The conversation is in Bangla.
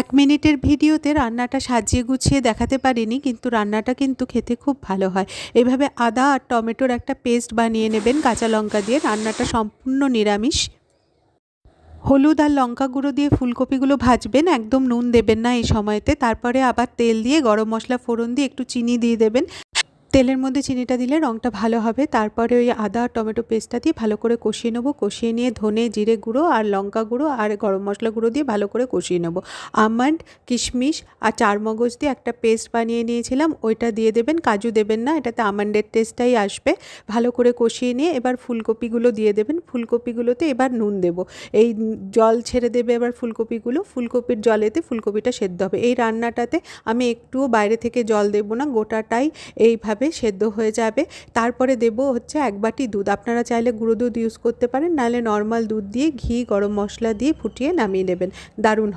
1 মিনিটের ভিডিওতে রান্নাটা সাজিয়ে গুছিয়ে দেখাতে পারিনি, কিন্তু রান্নাটা কিন্তু খেতে খুব ভালো হয়। এভাবে আদা আর টমেটোর একটা পেস্ট বানিয়ে নেবেন কাঁচা লঙ্কা দিয়ে। রান্নাটা সম্পূর্ণ নিরামিষ। হলুদ আর লঙ্কা গুঁড়ো দিয়ে ফুলকপিগুলো ভাজবেন, একদম নুন দেবেন না এই সময়তে। তারপরে আবার তেল দিয়ে গরম মশলা ফোড়ন দিয়ে একটু চিনি দিয়ে দেবেন। তেলের মধ্যে চিনিটা দিলে রঙটা ভালো হবে। তারপরে ওই আদা আর টমেটো পেস্টটা দিয়ে ভালো করে কষিয়ে নেব। কষিয়ে নিয়ে ধনে জিরে গুঁড়ো আর লঙ্কা গুঁড়ো আর গরম মশলা গুঁড়ো দিয়ে ভালো করে কষিয়ে নেব। আমন্ড, কিশমিশ আর চারমগজ দিয়ে একটা পেস্ট বানিয়ে নিয়েছিলাম, ওইটা দিয়ে দেবেন। কাজু দেবেন না, এটাতে আমন্ডের টেস্টটাই আসবে। ভালো করে কষিয়ে নিয়ে এবার ফুলকপিগুলো দিয়ে দেবেন। ফুলকপিগুলোতে এবার নুন দেব। এই জল ছেড়ে দেবে এবার ফুলকপিগুলো। ফুলকপির জলেতে ফুলকপিটা সেদ্ধ হবে। এই রান্নাটাতে আমি একটুও বাইরে থেকে জল দেব না, গোটাটাই এইভাবে সেদ্ধ হয়ে যাবে। তারপরে দেব হচ্ছে 1 বাটি দুধ। আপনারা চাইলে গুঁড়ো দুধ ইউজ করতে পারেন, নাহলে নর্মাল দুধ দিয়ে ঘি গরম মশলা দিয়ে ফুটিয়ে নামিয়ে নেবেন। দারুণ